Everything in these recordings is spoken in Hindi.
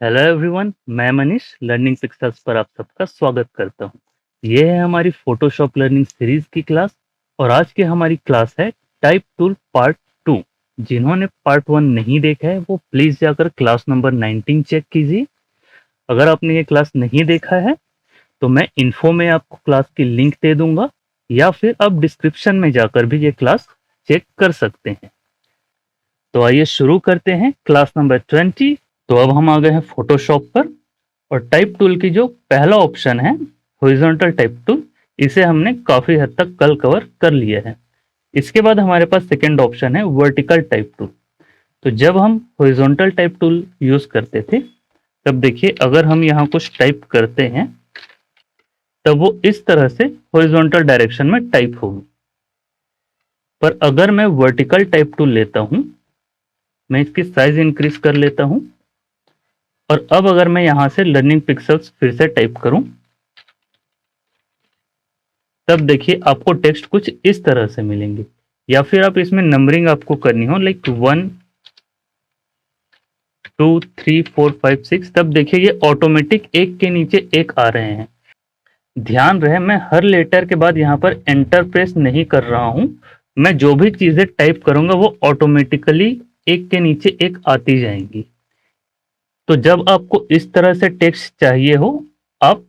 हेलो एवरीवन, मैं मनीष लर्निंग पिक्सेल्स पर आप सबका स्वागत करता हूं। ये है हमारी फोटोशॉप लर्निंग सीरीज की क्लास और आज की हमारी क्लास है टाइप टूल पार्ट 2। जिन्होंने पार्ट 1 नहीं देखा है वो प्लीज जाकर क्लास नंबर 19 चेक कीजिए। अगर आपने ये क्लास नहीं देखा है तो मैं इन्फो में आपको क्लास की लिंक दे दूंगा या फिर आप डिस्क्रिप्शन में जाकर भी ये क्लास चेक कर सकते हैं। तो आइए शुरू करते हैं क्लास नंबर 20। तो अब हम आ गए हैं फोटोशॉप पर और टाइप टूल की जो पहला ऑप्शन है हॉरिजॉन्टल टाइप टूल, इसे हमने काफी हद तक कल कवर कर लिया है। इसके बाद हमारे पास सेकेंड ऑप्शन है वर्टिकल टाइप टूल। तो जब हम हॉरिजॉन्टल टाइप टूल यूज करते थे तब देखिए अगर हम यहाँ कुछ टाइप करते हैं तब वो इस तरह से हॉरिजॉन्टल डायरेक्शन में टाइप होगी। पर अगर मैं वर्टिकल टाइप टूल लेता हूं, मैं इसकी साइज इंक्रीज कर लेता हूं और अब अगर मैं यहां से लर्निंग पिक्सेल्स फिर से टाइप करूं तब देखिए आपको टेक्स्ट कुछ इस तरह से मिलेंगे। या फिर आप इसमें नंबरिंग आपको करनी हो लाइक 1 2 3 4 5 6, तब देखिए ये ऑटोमेटिक एक के नीचे एक आ रहे हैं। ध्यान रहे मैं हर लेटर के बाद यहाँ पर एंटर प्रेस नहीं कर रहा हूं। मैं जो भी चीजें टाइप करूंगा वो ऑटोमेटिकली एक के नीचे एक आती जाएंगी। तो जब आपको इस तरह से टेक्स्ट चाहिए हो आप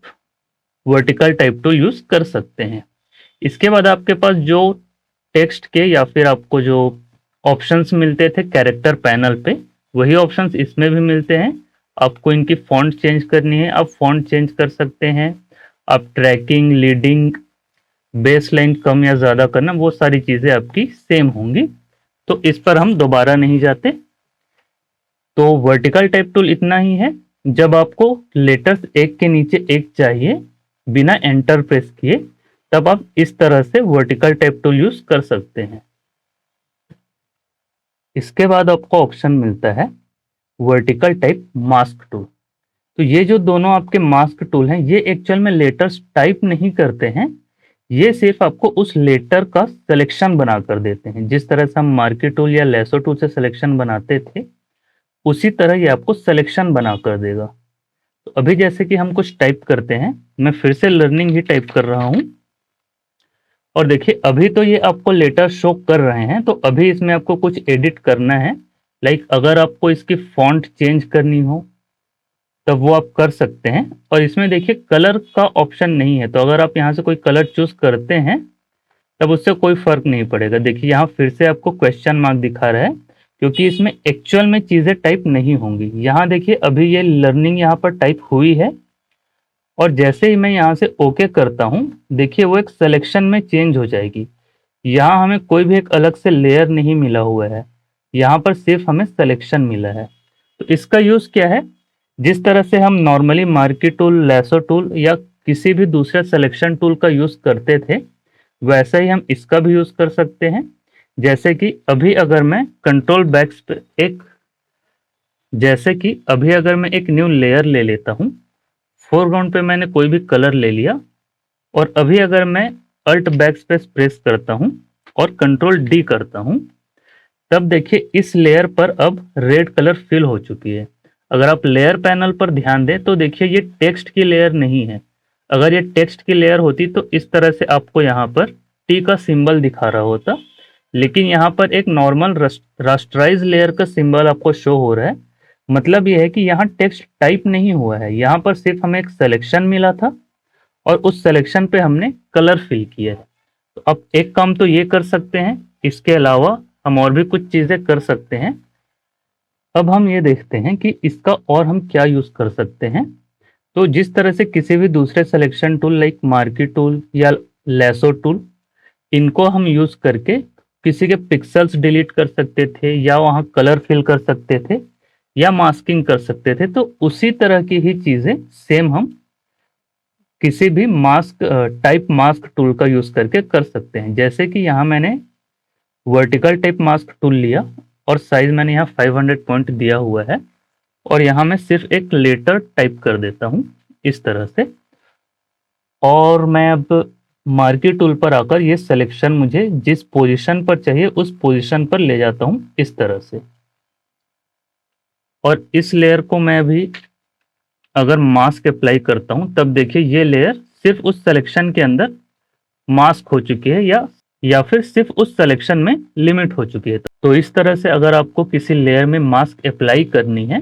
वर्टिकल टाइप टूल यूज कर सकते हैं। इसके बाद आपके पास जो टेक्स्ट के या फिर आपको जो ऑप्शंस मिलते थे कैरेक्टर पैनल पे, वही ऑप्शंस इसमें भी मिलते हैं। आपको इनकी फॉन्ट चेंज करनी है, आप फॉन्ट चेंज कर सकते हैं। आप ट्रैकिंग, लीडिंग, बेस लाइन कम या ज़्यादा करना, वो सारी चीज़ें आपकी सेम होंगी। तो इस पर हम दोबारा नहीं जाते। तो वर्टिकल टाइप टूल इतना ही है। जब आपको लेटर्स एक के नीचे एक चाहिए बिना एंटर प्रेस किए तब आप इस तरह से वर्टिकल टाइप टूल यूज कर सकते हैं। इसके बाद आपको ऑप्शन मिलता है वर्टिकल टाइप मास्क टूल। तो ये जो दोनों आपके मास्क टूल हैं ये एक्चुअल में लेटर्स टाइप नहीं करते हैं, ये सिर्फ आपको उस लेटर का सिलेक्शन बना कर देते हैं। जिस तरह से हम मार्की टूल या लेसो टूल से सिलेक्शन बनाते थे उसी तरह ये आपको सिलेक्शन बना कर देगा। तो अभी जैसे कि हम कुछ टाइप करते हैं, मैं फिर से लर्निंग ही टाइप कर रहा हूं और देखिए अभी तो ये आपको लेटर शो कर रहे हैं। तो अभी इसमें आपको कुछ एडिट करना है। लाइक अगर आपको इसकी फॉन्ट चेंज करनी हो तब वो आप कर सकते हैं। और इसमें देखिए कलर का ऑप्शन नहीं है, तो अगर आप यहाँ से कोई कलर चूज करते हैं तब उससे कोई फर्क नहीं पड़ेगा। देखिए यहाँ फिर से आपको क्वेश्चन मार्क दिखा रहा है क्योंकि इसमें एक्चुअल में चीजें टाइप नहीं होंगी। यहाँ देखिए अभी ये लर्निंग यहाँ पर टाइप हुई है और जैसे ही मैं यहाँ से ओके करता हूँ देखिए वो एक सिलेक्शन में चेंज हो जाएगी। यहाँ हमें कोई भी एक अलग से लेयर नहीं मिला हुआ है, यहाँ पर सिर्फ हमें सिलेक्शन मिला है। तो इसका यूज क्या है, जिस तरह से हम normally marquee tool, lasso tool या किसी भी दूसरे सिलेक्शन टूल का यूज करते थे वैसा ही हम इसका भी यूज कर सकते हैं। जैसे कि अभी अगर मैं कंट्रोल बैक्स पे एक जैसे कि अभी अगर मैं एक न्यू लेयर ले लेता हूँ, फोरग्राउंड पे मैंने कोई भी कलर ले लिया और अभी अगर मैं अल्ट बैक स्पेस प्रेस करता हूं और कंट्रोल डी करता हूं तब देखिए इस लेयर पर अब रेड कलर फिल हो चुकी है। अगर आप लेयर पैनल पर ध्यान दें तो देखिए ये टेक्स्ट की लेयर नहीं है। अगर ये टेक्स्ट की लेयर होती तो इस तरह से आपको यहाँ पर टी का सिंबल दिखा रहा होता, लेकिन यहाँ पर एक नॉर्मल रास्टराइज लेयर का सिंबल आपको शो हो रहा है। मतलब यह है कि यहाँ टेक्स्ट टाइप नहीं हुआ है, यहाँ पर सिर्फ हमें एक सिलेक्शन मिला था और उस सिलेक्शन पे हमने कलर फिल किया है। तो अब एक काम तो ये कर सकते हैं, इसके अलावा हम और भी कुछ चीजें कर सकते हैं। अब हम ये देखते हैं कि इसका और हम क्या यूज कर सकते हैं। तो जिस तरह से किसी भी दूसरे selection tool like marquee tool या लेसो टूल, इनको हम यूज करके किसी के पिक्सल्स डिलीट कर सकते थे या वहां कलर फिल कर सकते थे या मास्किंग कर सकते थे, तो उसी तरह की ही चीजें सेम हम किसी भी मास्क टाइप मास्क टूल का यूज करके कर सकते हैं। जैसे कि यहाँ मैंने वर्टिकल टाइप मास्क टूल लिया और साइज मैंने यहाँ 500 पॉइंट दिया हुआ है और यहाँ मैं सिर्फ एक लेटर टाइप कर देता हूँ इस तरह से। और मैं अब मार्की टूल पर आकर ये सिलेक्शन मुझे जिस पोजीशन पर चाहिए उस पोजीशन पर ले जाता हूँ इस तरह से। और इस लेयर को मैं भी अगर मास्क अप्लाई करता हूं तब देखिए ये लेयर सिर्फ उस सिलेक्शन के अंदर मास्क हो चुकी है या फिर सिर्फ उस सिलेक्शन में लिमिट हो चुकी है। तो इस तरह से अगर आपको किसी लेयर में मास्क अप्लाई करनी है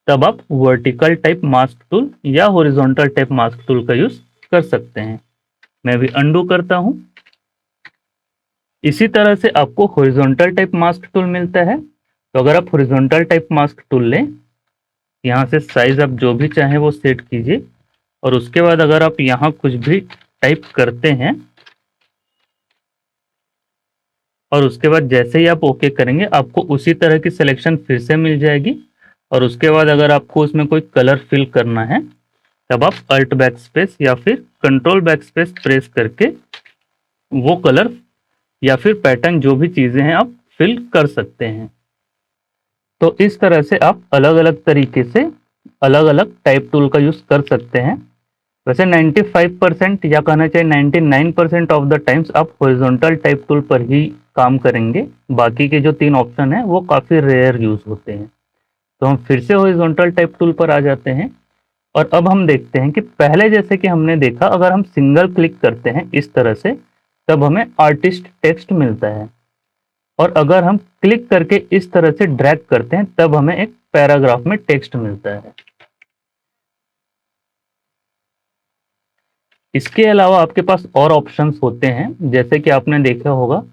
तब आप वर्टिकल टाइप मास्क टूल या हॉरिजॉन्टल टाइप मास्क टूल का यूज कर सकते हैं। मैं भी अंडू करता हूं। इसी तरह से आपको हॉरिजॉन्टल टाइप मास्क टूल मिलता है। तो अगर आप हॉरिजॉन्टल टाइप मास्क टूल लें, यहाँ से साइज आप जो भी चाहें वो सेट कीजिए और उसके बाद अगर आप यहाँ कुछ भी टाइप करते हैं और उसके बाद जैसे ही आप ओके करेंगे आपको उसी तरह की सिलेक्शन फिर से मिल जाएगी। और उसके बाद अगर आपको उसमें कोई कलर फिल करना है तब आप अल्ट बैक स्पेस या फिर कंट्रोल बैक स्पेस प्रेस करके वो कलर या फिर पैटर्न जो भी चीजें हैं आप फिल कर सकते हैं। तो इस तरह से आप अलग अलग तरीके से अलग अलग टाइप टूल का यूज कर सकते हैं। वैसे 95% या कहना चाहिए 99% ऑफ द टाइम्स आप हॉरिजॉन्टल टाइप टूल पर ही काम करेंगे। बाकी के जो 3 ऑप्शन हैं वो काफ़ी रेयर यूज होते हैं। तो हम फिर से हॉरिजॉन्टल टाइप टूल पर आ जाते हैं और अब हम देखते हैं कि पहले जैसे कि हमने देखा अगर हम सिंगल क्लिक करते हैं इस तरह से तब हमें आर्टिस्ट टेक्स्ट मिलता है और अगर हम क्लिक करके इस तरह से ड्रैग करते हैं तब हमें एक पैराग्राफ में टेक्स्ट मिलता है। इसके अलावा आपके पास और ऑप्शंस होते हैं, जैसे कि आपने देखा होगा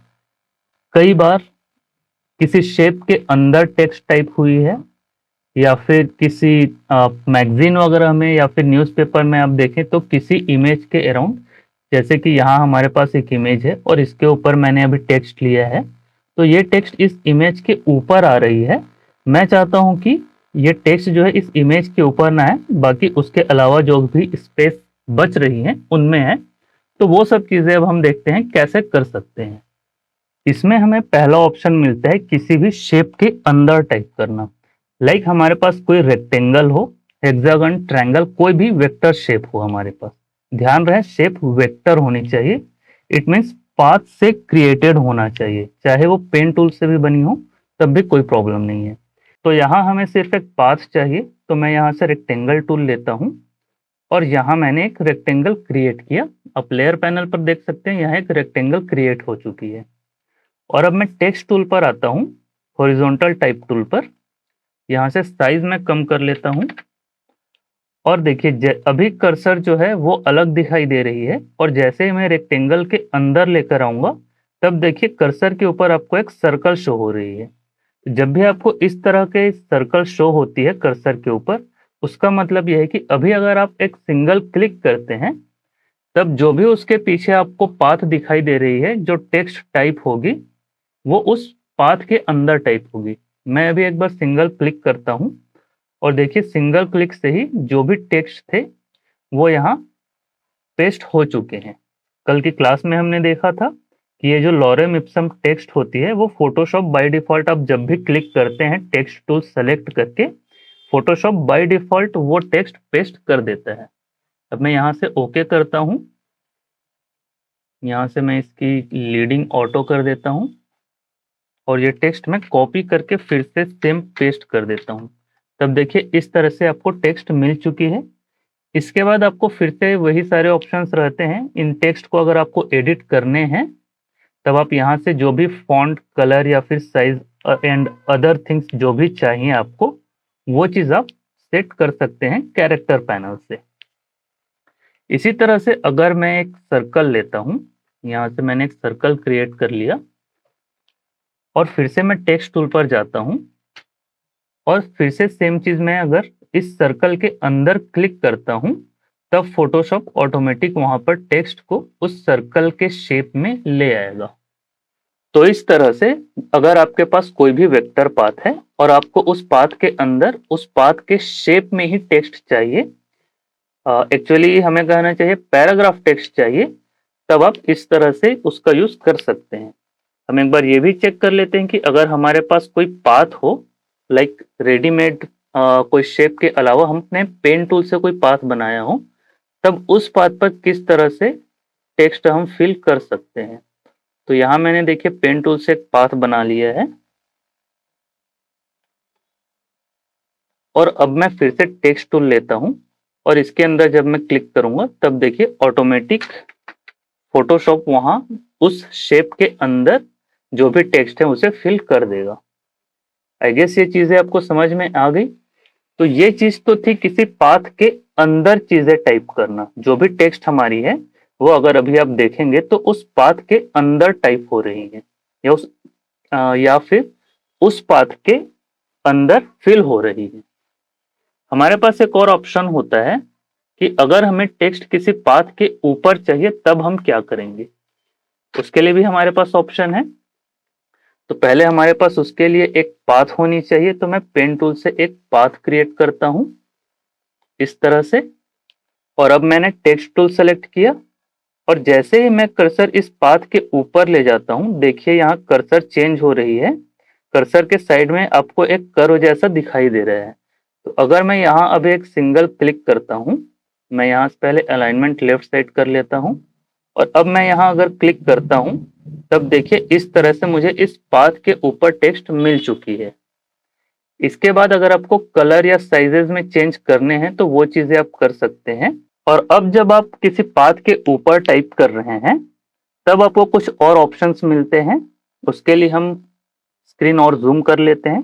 कई बार किसी शेप के अंदर टेक्स्ट टाइप हुई है या फिर किसी मैगजीन वगैरह में या फिर न्यूज़पेपर में आप देखें तो किसी इमेज के अराउंड, जैसे कि यहाँ हमारे पास एक इमेज है और इसके ऊपर मैंने अभी टेक्स्ट लिया है तो ये टेक्स्ट इस इमेज के ऊपर आ रही है। मैं चाहता हूँ कि ये टेक्स्ट जो है इस इमेज के ऊपर ना है, बाकी उसके अलावा जो भी स्पेस बच रही है उनमें है। तो वो सब चीज़ें अब हम देखते हैं कैसे कर सकते हैं। इसमें हमें पहला ऑप्शन मिलता है किसी भी शेप के अंदर टाइप करना। लाइक हमारे पास कोई रेक्टेंगल हो, हेक्सागन, ट्रायंगल, कोई भी वेक्टर शेप हो हमारे पास। ध्यान रहे शेप वेक्टर होनी चाहिए। इट मीन्स पाथ से क्रिएटेड होना चाहिए, चाहे वो पेन टूल से भी बनी हो तब भी कोई प्रॉब्लम नहीं है। तो यहाँ हमें सिर्फ एक पाथ चाहिए, तो मैं यहाँ से रेक्टेंगल टूल लेता हूँ और यहाँ मैंने एक रेक्टेंगल क्रिएट किया। आप लेयर पैनल पर देख सकते हैं यहाँ एक रेक्टेंगल क्रिएट हो चुकी है। और अब मैं टेक्स्ट टूल पर आता हूँ, हॉरिजॉन्टल टाइप टूल पर। यहाँ से साइज मैं कम कर लेता हूँ और देखिए अभी कर्सर जो है वो अलग दिखाई दे रही है और जैसे ही मैं रेक्टेंगल के अंदर लेकर आऊंगा तब देखिए कर्सर के ऊपर आपको एक सर्कल शो हो रही है। जब भी आपको इस तरह के सर्कल शो होती है कर्सर के ऊपर, उसका मतलब यह है कि अभी अगर आप एक सिंगल क्लिक करते हैं तब जो भी उसके पीछे आपको पाथ दिखाई दे रही है, जो टेक्स्ट टाइप होगी वो उस पाथ के अंदर टाइप होगी। मैं अभी एक बार सिंगल क्लिक करता हूं और देखिए सिंगल क्लिक से ही जो भी टेक्स्ट थे वो यहाँ पेस्ट हो चुके हैं। कल की क्लास में हमने देखा था कि ये जो लॉरेम इप्सम टेक्स्ट होती है वो फोटोशॉप बाय डिफॉल्ट आप जब भी क्लिक करते हैं टेक्स्ट टूल सेलेक्ट करके फोटोशॉप बाय डिफॉल्ट वो टेक्स्ट पेस्ट कर देता है। अब मैं यहाँ से ओके करता हूँ, यहाँ से मैं इसकी लीडिंग ऑटो कर देता हूँ और ये टेक्स्ट मैं कॉपी करके फिर से सेम पेस्ट कर देता हूँ। तब देखिए इस तरह से आपको टेक्स्ट मिल चुकी है। इसके बाद आपको फिर से वही सारे ऑप्शंस रहते हैं। इन टेक्स्ट को अगर आपको एडिट करने हैं तब आप यहाँ से जो भी फॉन्ट कलर या फिर साइज एंड अदर थिंग्स जो भी चाहिए आपको वो चीज़ आप सेट कर सकते हैं कैरेक्टर पैनल से। इसी तरह से अगर मैं एक सर्कल लेता हूँ, यहाँ से मैंने एक सर्कल क्रिएट कर लिया और फिर से मैं टेक्स्ट टूल पर जाता हूँ और फिर से सेम चीज मैं अगर इस सर्कल के अंदर क्लिक करता हूँ तब फोटोशॉप ऑटोमेटिक वहां पर टेक्स्ट को उस सर्कल के शेप में ले आएगा। तो इस तरह से अगर आपके पास कोई भी वेक्टर पाथ है और आपको उस पाथ के अंदर उस पाथ के शेप में ही टेक्स्ट चाहिए, एक्चुअली हमें कहना चाहिए पैराग्राफ टेक्स्ट चाहिए, तब आप इस तरह से उसका यूज कर सकते हैं। हम एक बार ये भी चेक कर लेते हैं कि अगर हमारे पास कोई पाथ हो, लाइक रेडीमेड कोई शेप के अलावा हमने पेन टूल से कोई पाथ बनाया हो, तब उस पाथ पर किस तरह से टेक्स्ट हम फिल कर सकते हैं। तो यहाँ मैंने देखिए पेन टूल से एक पाथ बना लिया है और अब मैं फिर से टेक्स्ट टूल लेता हूँ और इसके अंदर जब मैं क्लिक करूंगा तब देखिए ऑटोमेटिक फोटोशॉप वहां उस शेप के अंदर जो भी टेक्स्ट है उसे फिल कर देगा। आई गेस ये चीजें आपको समझ में आ गई। तो ये चीज तो थी किसी पाथ के अंदर चीजें टाइप करना, जो भी टेक्स्ट हमारी है वो अगर अभी आप देखेंगे तो उस पाथ के अंदर टाइप हो रही है या फिर उस पाथ के अंदर फिल हो रही है। हमारे पास एक और ऑप्शन होता है कि अगर हमें टेक्स्ट किसी पाथ के ऊपर चाहिए तब हम क्या करेंगे, उसके लिए भी हमारे पास ऑप्शन है। तो पहले हमारे पास उसके लिए एक पाथ होनी चाहिए, तो मैं पेन टूल से एक पाथ क्रिएट करता हूं इस तरह से। और अब मैंने टेक्स्ट टूल सेलेक्ट किया और जैसे ही मैं कर्सर इस पाथ के ऊपर ले जाता हूं, देखिए यहाँ कर्सर चेंज हो रही है। कर्सर के साइड में आपको एक कर्व जैसा दिखाई दे रहा है। तो अगर मैं यहाँ अब एक सिंगल क्लिक करता हूँ, मैं यहाँ से पहले अलाइनमेंट लेफ्ट साइड कर लेता हूँ और अब मैं यहाँ अगर क्लिक करता हूँ तब देखिए इस तरह से मुझे इस पाथ के ऊपर टेक्स्ट मिल चुकी है। इसके बाद अगर आपको कलर या साइजेस में चेंज करने हैं तो वो चीजें आप कर सकते हैं। और अब जब आप किसी पाथ के ऊपर टाइप कर रहे हैं तब आपको कुछ और ऑप्शंस मिलते हैं। उसके लिए हम स्क्रीन और जूम कर लेते हैं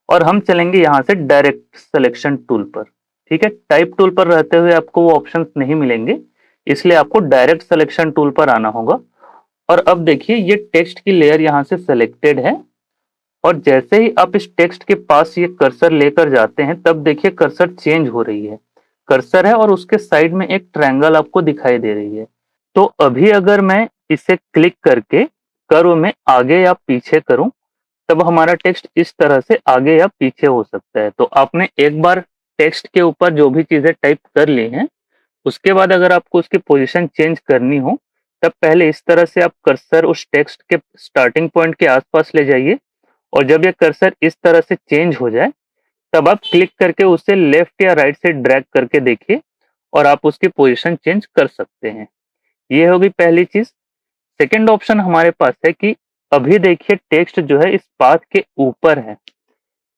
और हम चलेंगे यहाँ से डायरेक्ट सिलेक्शन टूल पर। ठीक है, टाइप टूल पर रहते हुए आपको वो ऑप्शंस नहीं मिलेंगे, इसलिए आपको डायरेक्ट सिलेक्शन टूल पर आना होगा। और अब देखिए ये टेक्स्ट की लेयर यहाँ से सिलेक्टेड है और जैसे ही आप इस टेक्स्ट के पास ये कर्सर लेकर जाते हैं तब देखिए कर्सर चेंज हो रही है। कर्सर है और उसके साइड में एक ट्रायंगल आपको दिखाई दे रही है। तो अभी अगर मैं इसे क्लिक करके कर्व में आगे या पीछे करूं तब हमारा टेक्स्ट इस तरह से आगे या पीछे हो सकता है। तो आपने एक बार टेक्स्ट के ऊपर जो भी चीजें टाइप कर ली हैं, उसके बाद अगर आपको उसकी पोजीशन चेंज करनी हो तब पहले इस तरह से आप कर्सर उस टेक्स्ट के स्टार्टिंग पॉइंट के आसपास ले जाइए और जब ये कर्सर इस तरह से चेंज हो जाए तब आप क्लिक करके उसे लेफ्ट या राइट से ड्रैग करके देखिए और आप उसकी पोजीशन चेंज कर सकते हैं। ये होगी पहली चीज। सेकंड ऑप्शन हमारे पास है कि अभी देखिए टेक्स्ट जो है इस पाथ के ऊपर है।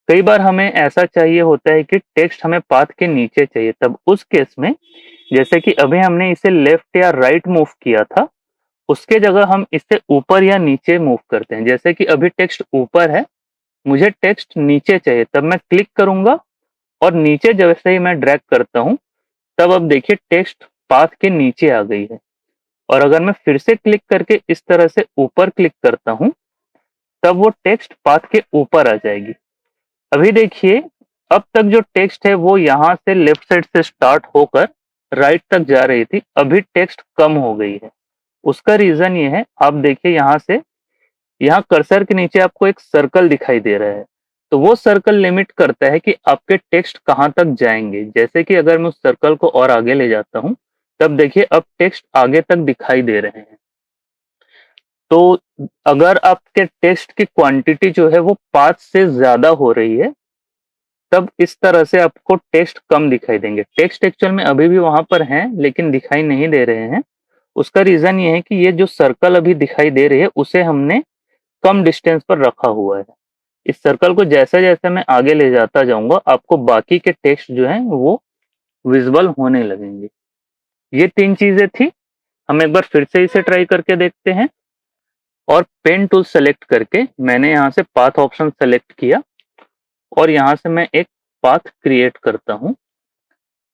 कई बार हमें ऐसा चाहिए होता है कि टेक्स्ट हमें पाथ के नीचे चाहिए, तब उस केस में जैसे कि अभी हमने इसे लेफ्ट या राइट मूव किया था, उसके जगह हम इसे ऊपर या नीचे मूव करते हैं। जैसे कि अभी टेक्स्ट ऊपर है, मुझे टेक्स्ट नीचे चाहिए, तब मैं क्लिक करूंगा और नीचे जैसे ही मैं ड्रैग करता हूं तब अब देखिए टेक्स्ट पाथ के नीचे आ गई है। और अगर मैं फिर से क्लिक करके इस तरह से ऊपर क्लिक करता हूं तब वो टेक्स्ट पाथ के ऊपर आ जाएगी। अभी देखिए अब तक जो टेक्स्ट है वो यहाँ से लेफ्ट साइड से स्टार्ट होकर राइट तक जा रही थी, अभी टेक्स्ट कम हो गई है। उसका रीजन ये है, आप देखिए यहाँ से यहाँ कर्सर के नीचे आपको एक सर्कल दिखाई दे रहा है। तो वो सर्कल लिमिट करता है कि आपके टेक्स्ट कहाँ तक जाएंगे। जैसे कि अगर मैं उस सर्कल को और आगे ले जाता हूँ तब देखिए अब टेक्स्ट आगे तक दिखाई दे रहे हैं। तो अगर आपके टेक्स्ट की क्वांटिटी जो है वो 5 से ज्यादा हो रही है तब इस तरह से आपको टेक्स्ट कम दिखाई देंगे। टेक्स्ट एक्चुअल में अभी भी वहां पर हैं लेकिन दिखाई नहीं दे रहे हैं। उसका रीजन ये है कि ये जो सर्कल अभी दिखाई दे रही है उसे हमने कम डिस्टेंस पर रखा हुआ है। इस सर्कल को जैसे जैसे मैं आगे ले जाता जाऊंगा आपको बाकी के टेक्स्ट जो हैं वो विजिबल होने लगेंगे। ये 3 चीजें थी। हम एक बार फिर से इसे ट्राई करके देखते हैं। और पेन टूल सेलेक्ट करके मैंने यहाँ से पाथ ऑप्शन सेलेक्ट किया और यहाँ से मैं एक पाथ क्रिएट करता हूँ।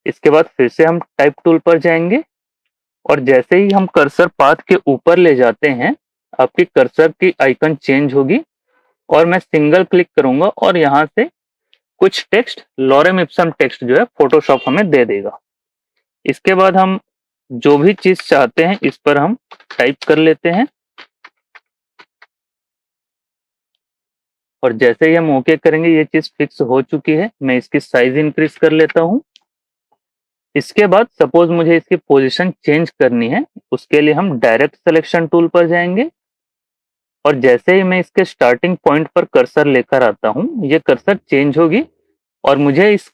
इसके बाद फिर से हम टाइप टूल पर जाएंगे और जैसे ही हम कर्सर पाथ के ऊपर ले जाते हैं आपकी कर्सर की आइकन चेंज होगी और मैं सिंगल क्लिक करूंगा और यहाँ से कुछ टेक्स्ट लॉरेम इप्सम टेक्स्ट जो है फोटोशॉप हमें दे देगा। इसके बाद हम जो भी चीज चाहते हैं इस पर हम टाइप कर लेते हैं और जैसे ही हम ओके करेंगे ये चीज फिक्स हो चुकी है। मैं इसकी साइज इंक्रीज कर लेता हूँ। इसके बाद सपोज मुझे इसकी पोजीशन चेंज करनी है, उसके लिए हम डायरेक्ट सिलेक्शन टूल पर जाएंगे और जैसे ही मैं इसके स्टार्टिंग पॉइंट पर कर्सर लेकर आता हूँ ये कर्सर चेंज होगी और मुझे इस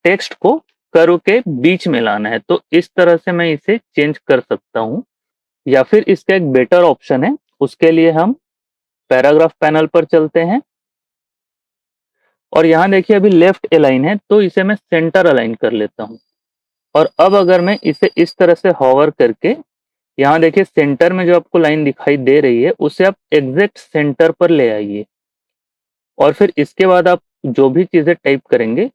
टेक्स्ट को कर्व के बीच में लाना है। तो इस तरह से मैं इसे चेंज कर सकता हूँ या फिर इसका एक बेटर ऑप्शन है, उसके लिए हम पैराग्राफ पैनल पर चलते हैं और यहाँ देखिए अभी लेफ्ट अलाइन है तो इसे मैं सेंटर अलाइन कर लेता हूँ। और अब अगर मैं इसे इस तरह से हॉवर करके, यहाँ देखिए सेंटर में जो आपको लाइन दिखाई दे रही है उसे आप एग्जैक्ट सेंटर पर ले आइए। और फिर इसके बाद आप जो भी चीजें टाइप करेंगे,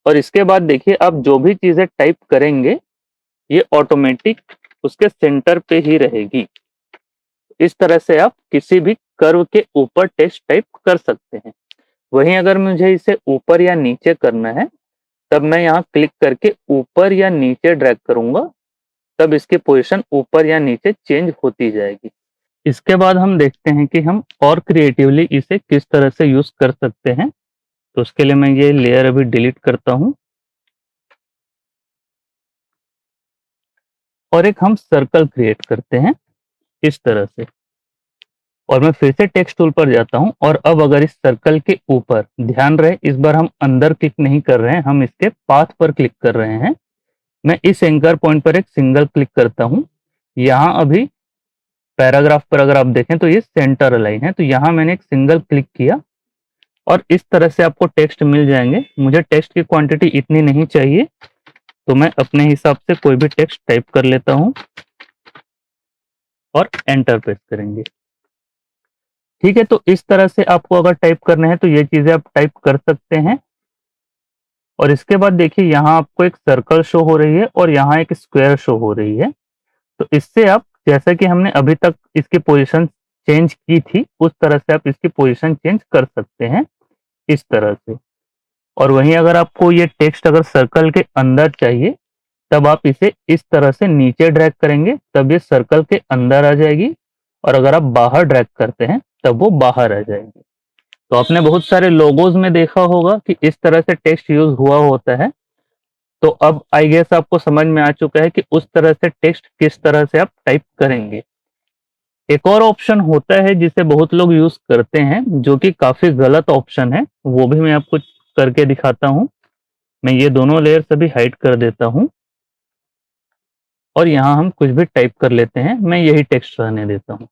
और इसके बाद देखिए आप जो भी चीजें टाइप करेंगे ये ऑटोमेटिक उसके सेंटर पे ही रहेगी। इस तरह से आप किसी भी कर्व के ऊपर टेक्स्ट टाइप कर सकते हैं। वहीं अगर मुझे इसे ऊपर या नीचे करना है, तब मैं यहाँ क्लिक करके ऊपर या नीचे ड्रैग करूंगा, तब इसकी पोजीशन ऊपर या नीचे चेंज होती जाएगी। इसके बाद हम देखते हैं कि हम और क्रिएटिवली इसे किस तरह से यूज कर सकते हैं। तो उसके लिए मैं ये लेयर अभी डिलीट करता हूं और एक हम सर्कल क्रिएट करते हैं इस तरह से। और मैं फिर से टेक्स्ट टूल पर जाता हूं और अब अगर इस सर्कल के ऊपर, ध्यान रहे इस बार हम अंदर क्लिक नहीं कर रहे हैं, हम इसके पाथ पर क्लिक कर रहे हैं। मैं इस एंकर पॉइंट पर एक सिंगल क्लिक करता हूं। यहाँ अभी पैराग्राफ पर अगर आप देखें तो ये सेंटर अलाइन है, तो यहाँ मैंने एक सिंगल क्लिक किया और इस तरह से आपको टेक्स्ट मिल जाएंगे। मुझे टेक्स्ट की क्वांटिटी इतनी नहीं चाहिए, तो मैं अपने हिसाब से कोई भी टेक्स्ट टाइप कर लेता हूं और एंटर प्रेस करेंगे। ठीक है, तो इस तरह से आपको अगर टाइप करना है तो ये चीजें आप टाइप कर सकते हैं। और इसके बाद देखिए यहाँ आपको एक सर्कल शो हो रही है और यहाँ एक स्क्वायर शो हो रही है। तो इससे आप, जैसा कि हमने अभी तक इसकी पोजीशन चेंज की थी, उस तरह से आप इसकी पोजीशन चेंज कर सकते हैं इस तरह से। और वहीं अगर आपको ये टेक्स्ट अगर सर्कल के अंदर चाहिए, तब आप इसे इस तरह से नीचे ड्रैग करेंगे, तब ये सर्कल के अंदर आ जाएगी। और अगर आप बाहर ड्रैग करते हैं तब वो बाहर आ जाएगी। तो आपने बहुत सारे लोगोज में देखा होगा कि इस तरह से टेक्स्ट यूज हुआ होता है। तो अब आई गेस आपको समझ में आ चुका है कि उस तरह से टेक्स्ट किस तरह से आप टाइप करेंगे। एक और ऑप्शन होता है जिसे बहुत लोग यूज करते हैं, जो कि काफी गलत ऑप्शन है, वो भी मैं आपको करके दिखाता हूं। मैं ये दोनों लेयर सभी हाइड कर देता हूं और यहाँ हम कुछ भी टाइप कर लेते हैं। मैं यही टेक्स्ट रहने देता हूं।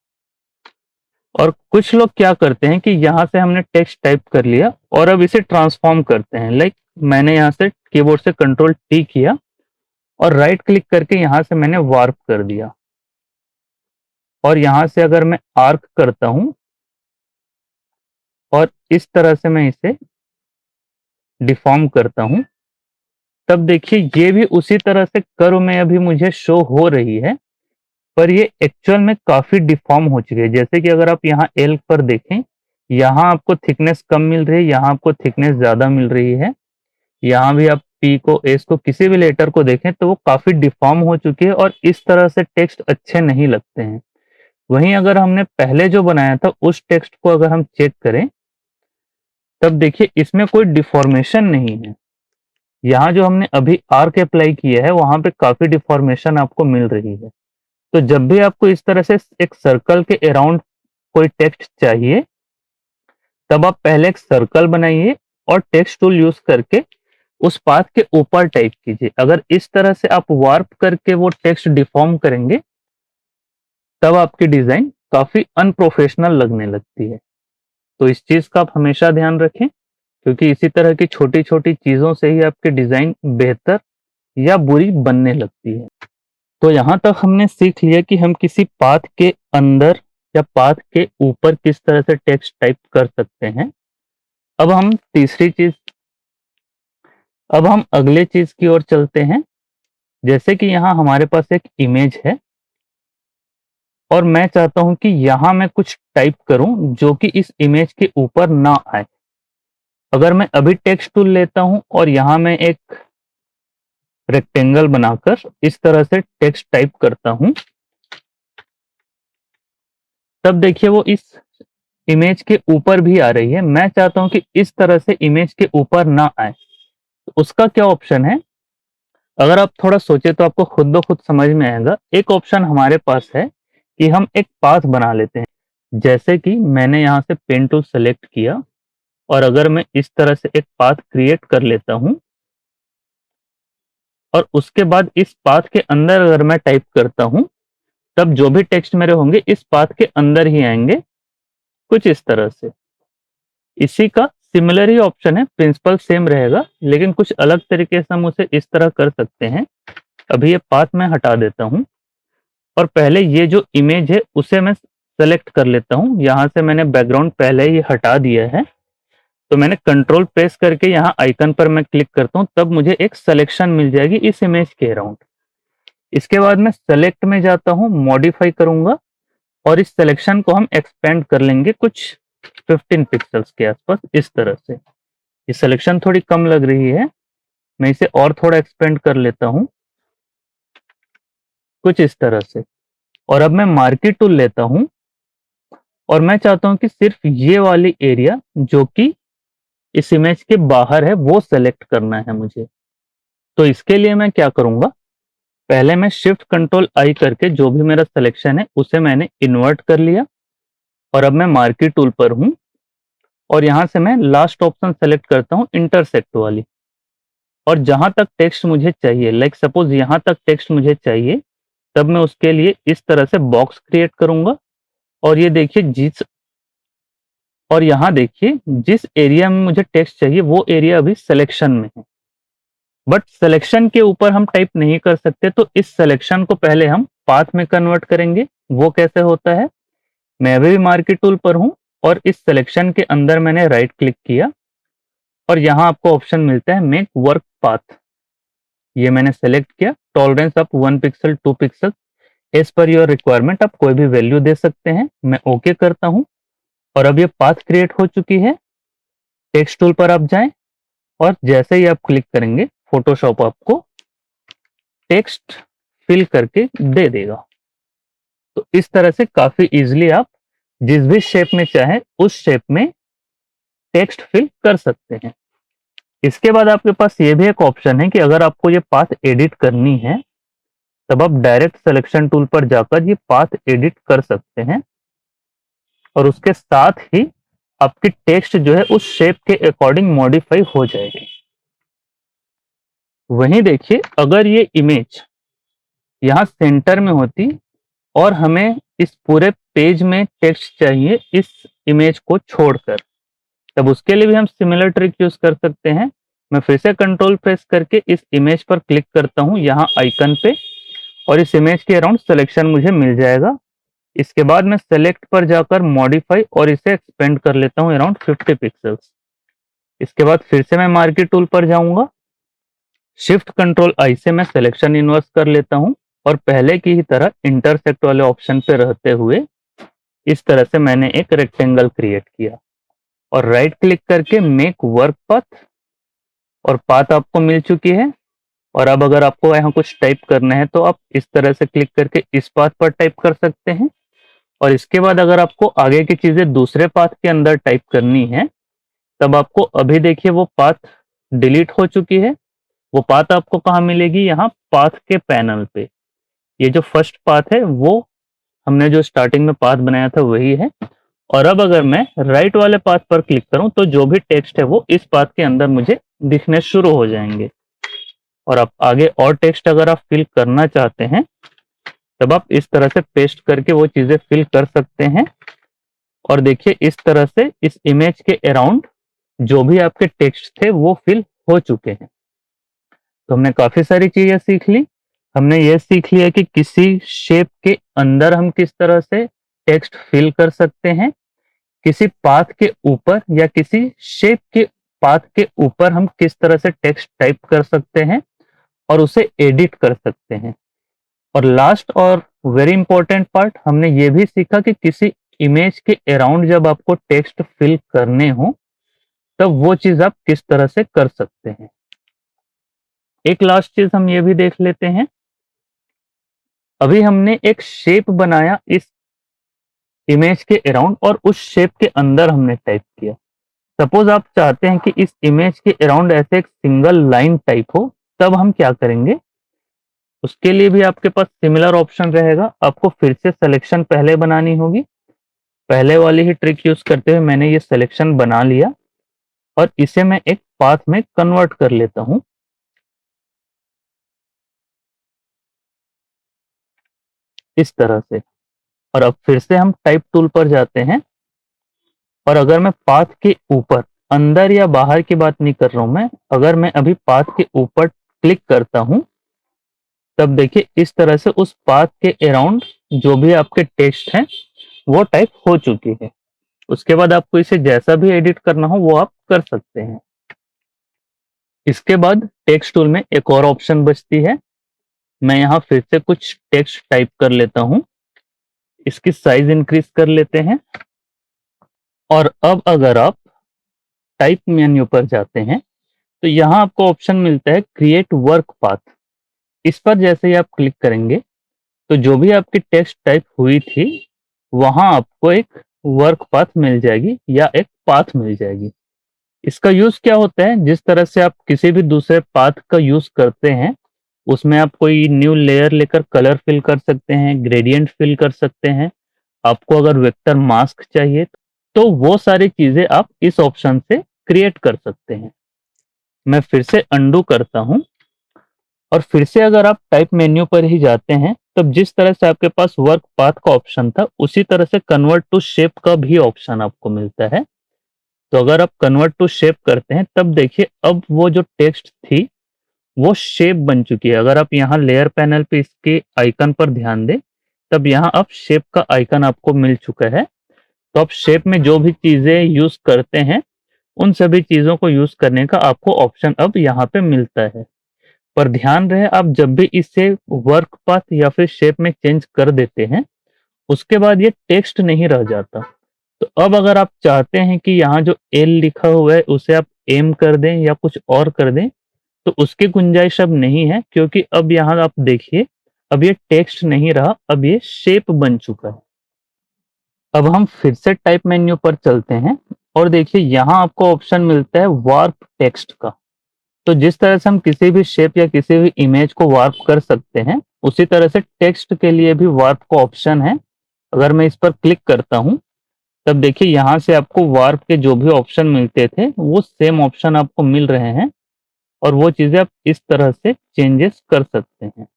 और कुछ लोग क्या करते हैं कि यहाँ से हमने टेक्स्ट टाइप कर लिया और अब इसे ट्रांसफॉर्म करते हैं। लाइक मैंने यहाँ से कीबोर्ड से कंट्रोल टी किया और राइट क्लिक करके यहाँ से मैंने वार्प कर दिया। और यहाँ से अगर मैं आर्क करता हूं और इस तरह से मैं इसे डिफॉर्म करता हूं, तब देखिए ये भी उसी तरह से कर्व में अभी मुझे शो हो रही है, पर ये एक्चुअल में काफी डिफॉर्म हो चुकी है। जैसे कि अगर आप यहाँ एल पर देखें, यहाँ आपको थिकनेस कम मिल रही है, यहाँ आपको थिकनेस ज्यादा मिल रही है। यहाँ भी आप पी को, एस को, किसी भी लेटर को देखें तो वो काफी डिफॉर्म हो चुकी है और इस तरह से टेक्स्ट अच्छे नहीं लगते हैं। वहीं अगर हमने पहले जो बनाया था उस टेक्स्ट को अगर हम चेक करें, तब देखिए इसमें कोई डिफॉर्मेशन नहीं है। यहाँ जो हमने अभी आर्क अप्लाई किया है वहां पे काफी डिफॉर्मेशन आपको मिल रही है। तो जब भी आपको इस तरह से एक सर्कल के अराउंड कोई टेक्स्ट चाहिए, तब आप पहले एक सर्कल बनाइए और टेक्स्ट टूल यूज करके उस पाथ के ऊपर टाइप कीजिए। अगर इस तरह से आप वार्प करके वो टेक्स्ट डिफॉर्म करेंगे, तब आपकी डिजाइन काफी अनप्रोफेशनल लगने लगती है। तो इस चीज का आप हमेशा ध्यान रखें, क्योंकि इसी तरह की छोटी छोटी चीजों से ही आपकी डिजाइन बेहतर या बुरी बनने लगती है। तो यहाँ तक हमने सीख लिया कि हम किसी पाथ के अंदर या पाथ के ऊपर किस तरह से टेक्स्ट टाइप कर सकते हैं। अब हम अगले चीज की ओर चलते हैं। जैसे कि यहाँ हमारे पास एक इमेज है और मैं चाहता हूं कि यहाँ मैं कुछ टाइप करूं जो कि इस इमेज के ऊपर ना आए। अगर मैं अभी टेक्स्ट टूल लेता हूं और यहाँ मैं एक रेक्टेंगल बनाकर इस तरह से टेक्स्ट टाइप करता हूं, तब देखिए वो इस इमेज के ऊपर भी आ रही है। मैं चाहता हूं कि इस तरह से इमेज के ऊपर ना आए, तो उसका क्या ऑप्शन है? अगर आप थोड़ा सोचे तो आपको खुद ब खुद समझ में आएगा। एक ऑप्शन हमारे पास है कि हम एक पाथ बना लेते हैं। जैसे कि मैंने यहाँ से पेन टूल सेलेक्ट किया और अगर मैं इस तरह से एक पाथ क्रिएट कर लेता हूं और उसके बाद इस पाथ के अंदर अगर मैं टाइप करता हूं, तब जो भी टेक्स्ट मेरे होंगे इस पाथ के अंदर ही आएंगे, कुछ इस तरह से। इसी का सिमिलर ही ऑप्शन है, प्रिंसिपल सेम रहेगा, लेकिन कुछ अलग तरीके से हम उसे इस तरह कर सकते हैं। अभी ये पाथ मैं हटा देता हूँ और पहले ये जो इमेज है उसे मैं सेलेक्ट कर लेता हूँ। यहाँ से मैंने बैकग्राउंड पहले ही हटा दिया है, तो मैंने कंट्रोल प्रेस करके यहाँ आइकन पर मैं क्लिक करता हूँ, तब मुझे एक सिलेक्शन मिल जाएगी इस इमेज के अराउंड। इसके बाद मैं सेलेक्ट में जाता हूँ, मॉडिफाई करूंगा और इस सिलेक्शन को हम एक्सपेंड कर लेंगे कुछ 15 पिक्सल्स के आसपास, इस तरह से। ये सिलेक्शन थोड़ी कम लग रही है, मैं इसे और थोड़ा एक्सपेंड कर लेता हूँ कुछ इस तरह से। और अब मैं मार्की टूल लेता हूँ और मैं चाहता हूँ कि सिर्फ ये वाली एरिया जो कि इस इमेज के बाहर है वो सेलेक्ट करना है मुझे। तो इसके लिए मैं क्या करूंगा, पहले मैं शिफ्ट कंट्रोल आई करके जो भी मेरा सिलेक्शन है उसे मैंने इन्वर्ट कर लिया और अब मैं मार्की टूल पर हूं और यहां से मैं लास्ट ऑप्शन सेलेक्ट करता हूं, इंटरसेक्ट वाली। और जहां तक टेक्स्ट मुझे चाहिए, लाइक सपोज यहां तक टेक्स्ट मुझे चाहिए, तब मैं उसके लिए इस तरह से बॉक्स क्रिएट करूंगा। और ये देखिए और यहाँ देखिए जिस एरिया में मुझे टेक्स्ट चाहिए वो एरिया अभी सिलेक्शन में है, बट सिलेक्शन के ऊपर हम टाइप नहीं कर सकते। तो इस सिलेक्शन को पहले हम पाथ में कन्वर्ट करेंगे। वो कैसे होता है, मैं अभी भी मार्की टूल पर हूं और इस सिलेक्शन के अंदर मैंने राइट क्लिक किया और यहाँ आपको ऑप्शन मिलता है मेक वर्क पाथ। ये मैंने सेलेक्ट किया, टॉलरेंस आप 1 pixel 2 pixel as per your requirement, आप कोई भी वैल्यू दे सकते हैं। मैं ओके करता हूं और अब ये पाथ क्रिएट हो चुकी है। टेक्स्ट टूल पर आप जाएं और जैसे ही आप क्लिक करेंगे फोटोशॉप आपको टेक्स्ट फिल करके दे देगा। तो इस तरह से काफी इजीली आप जिस भी शेप में चाहे उस शेप में टेक्स्ट फिल कर सकते हैं। इसके बाद आपके पास ये भी एक ऑप्शन है कि अगर आपको ये पाथ एडिट करनी है तब आप डायरेक्ट सिलेक्शन टूल पर जाकर ये पाथ एडिट कर सकते हैं और उसके साथ ही आपकी टेक्स्ट जो है उस शेप के अकॉर्डिंग मॉडिफाई हो जाएगी। वहीं देखिए अगर ये इमेज यहाँ सेंटर में होती और हमें इस पूरे पेज में टेक्स्ट चाहिए इस इमेज को छोड़कर, तब उसके लिए भी हम सिमिलर ट्रिक यूज कर सकते हैं। मैं फिर से कंट्रोल प्रेस करके इस इमेज पर क्लिक करता हूं यहाँ आइकन पे और इस इमेज के अराउंड सिलेक्शन मुझे मिल जाएगा। इसके बाद मैं सेलेक्ट पर जाकर मॉडिफाई और इसे एक्सपेंड कर लेता हूँ अराउंड 50 पिक्सल्स। इसके बाद फिर से मैं मार्की टूल पर जाऊंगा, शिफ्ट कंट्रोल आई से मैं सिलेक्शन इन्वर्स कर लेता हूं और पहले की ही तरह इंटरसेक्ट वाले ऑप्शन पे रहते हुए इस तरह से मैंने एक रेक्टेंगल क्रिएट किया और राइट क्लिक करके मेक वर्क पाथ, और पाथ आपको मिल चुकी है। और अब अगर आपको यहाँ कुछ टाइप करना है तो आप इस तरह से क्लिक करके इस पाथ पर टाइप कर सकते हैं। और इसके बाद अगर आपको आगे की चीजें दूसरे पाथ के अंदर टाइप करनी है तब आपको अभी देखिए वो पाथ डिलीट हो चुकी है। वो पाथ आपको कहाँ मिलेगी, यहाँ पाथ के पैनल पे। ये जो फर्स्ट पाथ है वो हमने जो स्टार्टिंग में पाथ बनाया था वही है। और अब अगर मैं राइट वाले पाथ पर क्लिक करूं तो जो भी टेक्स्ट है वो इस पाथ के अंदर मुझे दिखने शुरू हो जाएंगे। और आप आगे और टेक्स्ट अगर आप फिल करना चाहते हैं तब आप इस तरह से पेस्ट करके वो चीजें फिल कर सकते हैं। और देखिए इस तरह से इस इमेज के अराउंड जो भी आपके टेक्स्ट थे वो फिल हो चुके हैं। तो हमने काफी सारी चीजें सीख ली। हमने ये सीख लिया कि किसी शेप के अंदर हम किस तरह से टेक्स्ट फिल कर सकते हैं, किसी पाथ के ऊपर या किसी शेप के पाथ के ऊपर हम किस तरह से टेक्स्ट टाइप कर सकते हैं और उसे एडिट कर सकते हैं। और लास्ट और वेरी इंपॉर्टेंट पार्ट, हमने ये भी सीखा कि किसी इमेज के अराउंड जब आपको टेक्स्ट फिल करने हो तब वो चीज आप किस तरह से कर सकते हैं। एक लास्ट चीज हम ये भी देख लेते हैं। अभी हमने एक शेप बनाया इस इमेज के अराउंड और उस शेप के अंदर हमने टाइप किया। सपोज आप चाहते हैं कि इस इमेज के अराउंड ऐसे एक सिंगल लाइन टाइप हो, तब हम क्या करेंगे, उसके लिए भी आपके पास सिमिलर ऑप्शन रहेगा। आपको फिर से सिलेक्शन पहले बनानी होगी। पहले वाली ही ट्रिक यूज करते हुए मैंने ये सिलेक्शन बना लिया और इसे मैं एक पाथ में कन्वर्ट कर लेता हूं इस तरह से। और अब फिर से हम टाइप टूल पर जाते हैं और अगर मैं पाथ के ऊपर अंदर या बाहर की बात नहीं कर रहा हूं मैं। अगर मैं अभी पाथ के ऊपर क्लिक करता हूं, तब देखिए इस तरह से उस पाथ के अराउंड जो भी आपके टेक्स्ट हैं वो टाइप हो चुकी है। उसके बाद आपको इसे जैसा भी एडिट करना हो वो आप कर सकते हैं। इसके बाद टेक्स्ट टूल में एक और ऑप्शन बचती है। मैं यहाँ फिर से कुछ टेक्स्ट टाइप कर लेता हूँ। इसकी साइज इंक्रीज कर लेते हैं। और अब अगर आप टाइप मेन्यू पर जाते हैं तो यहाँ आपको ऑप्शन मिलता है क्रिएट वर्क पाथ। इस पर जैसे ही आप क्लिक करेंगे तो जो भी आपकी टेक्स्ट टाइप हुई थी वहां आपको एक वर्क पाथ मिल जाएगी या एक पाथ मिल जाएगी। इसका यूज क्या होता है, जिस तरह से आप किसी भी दूसरे पाथ का यूज करते हैं उसमें आप कोई न्यू लेयर लेकर कलर फिल कर सकते हैं, ग्रेडियंट फिल कर सकते हैं। आपको अगर वेक्टर मास्क चाहिए तो वो सारी चीजें आप इस ऑप्शन से क्रिएट कर सकते हैं। मैं फिर से अंडू करता हूं और फिर से अगर आप टाइप मेन्यू पर ही जाते हैं तब जिस तरह से आपके पास वर्क पाथ का ऑप्शन था उसी तरह से कन्वर्ट टू शेप का भी ऑप्शन आपको मिलता है। तो अगर आप कन्वर्ट टू शेप करते हैं तब देखिए अब वो जो टेक्स्ट थी वो शेप बन चुकी है। अगर आप यहाँ लेयर पैनल पे इसके आइकन पर ध्यान दें तब यहाँ अब शेप का आइकन आपको मिल चुका है। तो आप शेप में जो भी चीजें यूज करते हैं उन सभी चीजों को यूज करने का आपको ऑप्शन अब यहाँ पे मिलता है। पर ध्यान रहे आप जब भी इसे वर्क पाथ या फिर शेप में चेंज कर देते हैं उसके बाद ये टेक्स्ट नहीं रह जाता। तो अब अगर आप चाहते हैं कि यहाँ जो एल लिखा हुआ है उसे आप एम कर दें या कुछ और कर दें तो उसकी गुंजाइश अब नहीं है, क्योंकि अब यहाँ आप देखिए अब ये टेक्स्ट नहीं रहा, अब ये शेप बन चुका है। अब हम फिर से टाइप मेन्यू पर चलते हैं और देखिए यहाँ आपको ऑप्शन मिलता है वार्प टेक्स्ट का। तो जिस तरह से हम किसी भी शेप या किसी भी इमेज को वार्प कर सकते हैं उसी तरह से टेक्स्ट के लिए भी वार्प का ऑप्शन है। अगर मैं इस पर क्लिक करता हूं तब देखिए यहाँ से आपको वार्प के जो भी ऑप्शन मिलते थे वो सेम ऑप्शन आपको मिल रहे हैं और वो चीजें आप इस तरह से चेंजेस कर सकते हैं।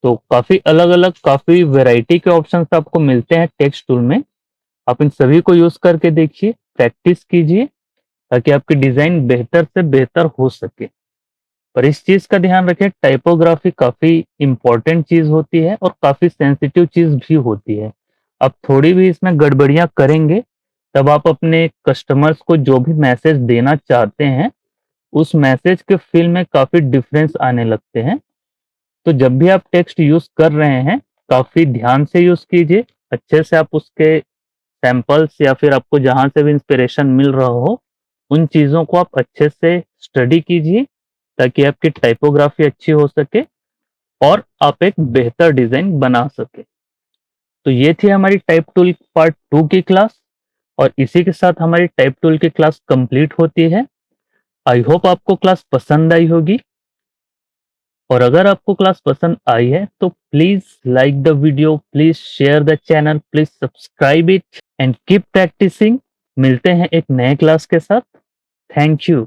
तो काफी अलग अलग काफी वैरायटी के ऑप्शंस आपको मिलते हैं टेक्स्ट टूल में। आप इन सभी को यूज करके देखिए, प्रैक्टिस कीजिए ताकि आपकी डिजाइन बेहतर से बेहतर हो सके। पर इस चीज का ध्यान रखें टाइपोग्राफी काफी इंपॉर्टेंट चीज होती है और काफी सेंसिटिव चीज भी होती है। आप थोड़ी भी इसमें गड़बड़ियां करेंगे तब आप अपने कस्टमर्स को जो भी मैसेज देना चाहते हैं उस मैसेज के फील में काफी डिफरेंस आने लगते हैं। तो जब भी आप टेक्स्ट यूज कर रहे हैं काफी ध्यान से यूज कीजिए, अच्छे से आप उसके सैंपल्स या फिर आपको जहां से भी इंस्पिरेशन मिल रहा हो उन चीजों को आप अच्छे से स्टडी कीजिए ताकि आपकी टाइपोग्राफी अच्छी हो सके और आप एक बेहतर डिजाइन बना सके। तो ये थी हमारी टाइप टूल पार्ट 2 की क्लास और इसी के साथ हमारी टाइप टूल की क्लास कंप्लीट होती है। आई होप आपको क्लास पसंद आई होगी और अगर आपको क्लास पसंद आई है तो please like the video, please share the channel, please subscribe it and keep practising. मिलते हैं एक नए क्लास के साथ। Thank you.